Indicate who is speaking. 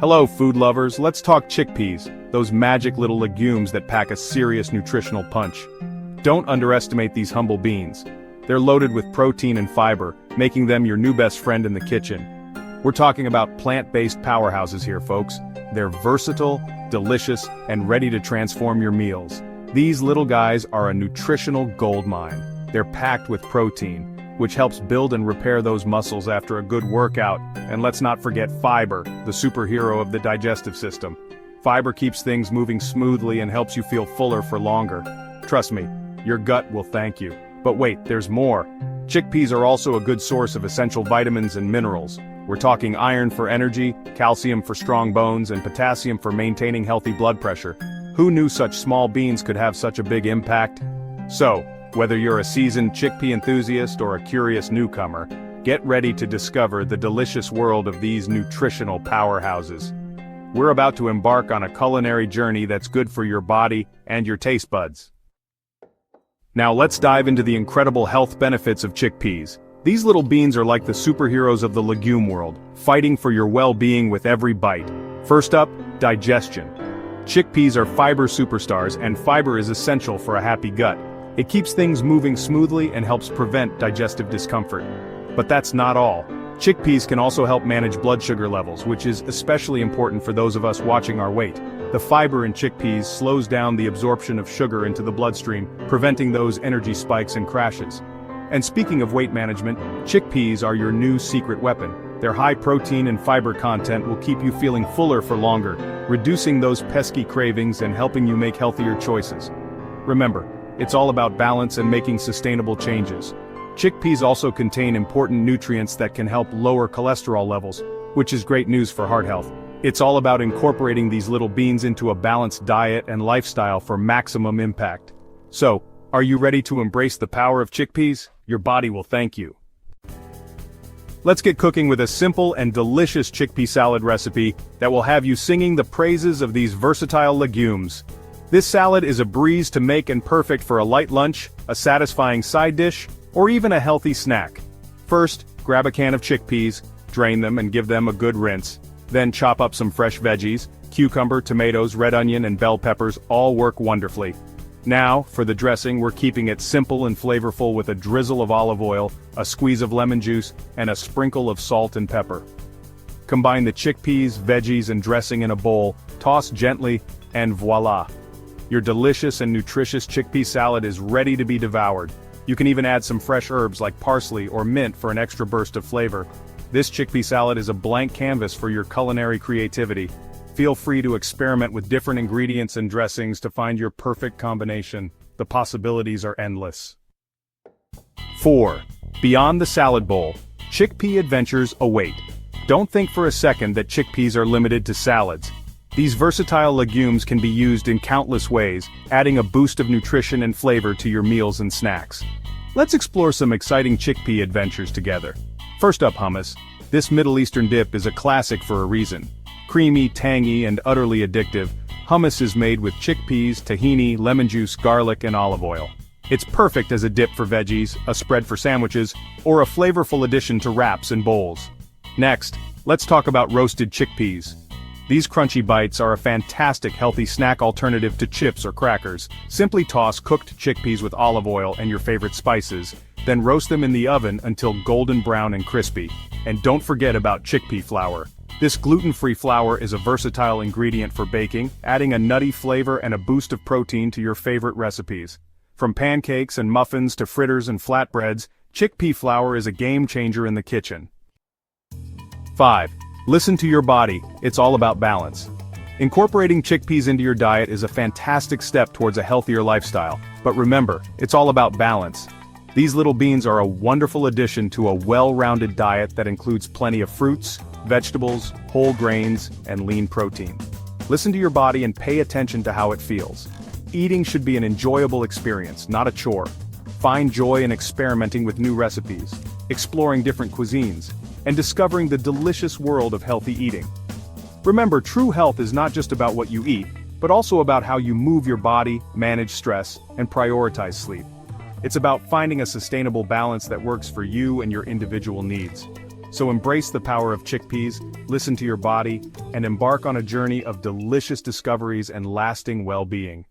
Speaker 1: Hello food lovers, let's talk chickpeas, those magic little legumes that pack a serious nutritional punch. Don't underestimate these humble beans. They're loaded with protein and fiber, making them your new best friend in the kitchen. We're talking about plant-based powerhouses here, folks. They're versatile, delicious, and ready to transform your meals. These little guys are a nutritional goldmine. They're packed with protein, which helps build and repair those muscles after a good workout. And let's not forget fiber, the superhero of the digestive system. Fiber keeps things moving smoothly and helps you feel fuller for longer. Trust me, your gut will thank you. But wait, there's more. Chickpeas are also a good source of essential vitamins and minerals. We're talking iron for energy, calcium for strong bones, and potassium for maintaining healthy blood pressure. Who knew such small beans could have such a big impact? So, whether you're a seasoned chickpea enthusiast or a curious newcomer, get ready to discover the delicious world of these nutritional powerhouses. We're about to embark on a culinary journey that's good for your body and your taste buds. Now let's dive into the incredible health benefits of chickpeas. These little beans are like the superheroes of the legume world, fighting for your well-being with every bite. First up, digestion. Chickpeas are fiber superstars, and fiber is essential for a happy gut. It keeps things moving smoothly and helps prevent digestive discomfort. But that's not all. Chickpeas can also help manage blood sugar levels, which is especially important for those of us watching our weight. The fiber in chickpeas slows down the absorption of sugar into the bloodstream, preventing those energy spikes and crashes. And speaking of weight management, chickpeas are your new secret weapon. Their high protein and fiber content will keep you feeling fuller for longer, reducing those pesky cravings and helping you make healthier choices. Remember, it's all about balance and making sustainable changes. Chickpeas also contain important nutrients that can help lower cholesterol levels, which is great news for heart health. It's all about incorporating these little beans into a balanced diet and lifestyle for maximum impact. So, are you ready to embrace the power of chickpeas? Your body will thank you. Let's get cooking with a simple and delicious chickpea salad recipe that will have you singing the praises of these versatile legumes. This salad is a breeze to make and perfect for a light lunch, a satisfying side dish, or even a healthy snack. First, grab a can of chickpeas, drain them and give them a good rinse. Then chop up some fresh veggies, cucumber, tomatoes, red onion, and bell peppers all work wonderfully. Now, for the dressing, we're keeping it simple and flavorful with a drizzle of olive oil, a squeeze of lemon juice, and a sprinkle of salt and pepper. Combine the chickpeas, veggies, and dressing in a bowl, toss gently, and voila! Your delicious and nutritious chickpea salad is ready to be devoured. You can even add some fresh herbs like parsley or mint for an extra burst of flavor. This chickpea salad is a blank canvas for your culinary creativity. Feel free to experiment with different ingredients and dressings to find your perfect combination. The possibilities are endless. 4. Beyond the salad bowl, chickpea adventures await. Don't think for a second that chickpeas are limited to salads. These versatile legumes can be used in countless ways, adding a boost of nutrition and flavor to your meals and snacks. Let's explore some exciting chickpea adventures together. First up, hummus. This Middle Eastern dip is a classic for a reason. Creamy, tangy, and utterly addictive, hummus is made with chickpeas, tahini, lemon juice, garlic, and olive oil. It's perfect as a dip for veggies, a spread for sandwiches, or a flavorful addition to wraps and bowls. Next, let's talk about roasted chickpeas. These crunchy bites are a fantastic healthy snack alternative to chips or crackers. Simply toss cooked chickpeas with olive oil and your favorite spices, then roast them in the oven until golden brown and crispy. And don't forget about chickpea flour. This gluten-free flour is a versatile ingredient for baking, adding a nutty flavor and a boost of protein to your favorite recipes. From pancakes and muffins to fritters and flatbreads, chickpea flour is a game-changer in the kitchen. 5. Listen to your body, it's all about balance. Incorporating chickpeas into your diet is a fantastic step towards a healthier lifestyle, but remember, it's all about balance. These little beans are a wonderful addition to a well-rounded diet that includes plenty of fruits, vegetables, whole grains, and lean protein. Listen to your body and pay attention to how it feels. Eating should be an enjoyable experience, not a chore. Find joy in experimenting with new recipes, exploring different cuisines, and discovering the delicious world of healthy eating. Remember, true health is not just about what you eat, but also about how you move your body, manage stress, and prioritize sleep. It's about finding a sustainable balance that works for you and your individual needs. So embrace the power of chickpeas, listen to your body, and embark on a journey of delicious discoveries and lasting well-being.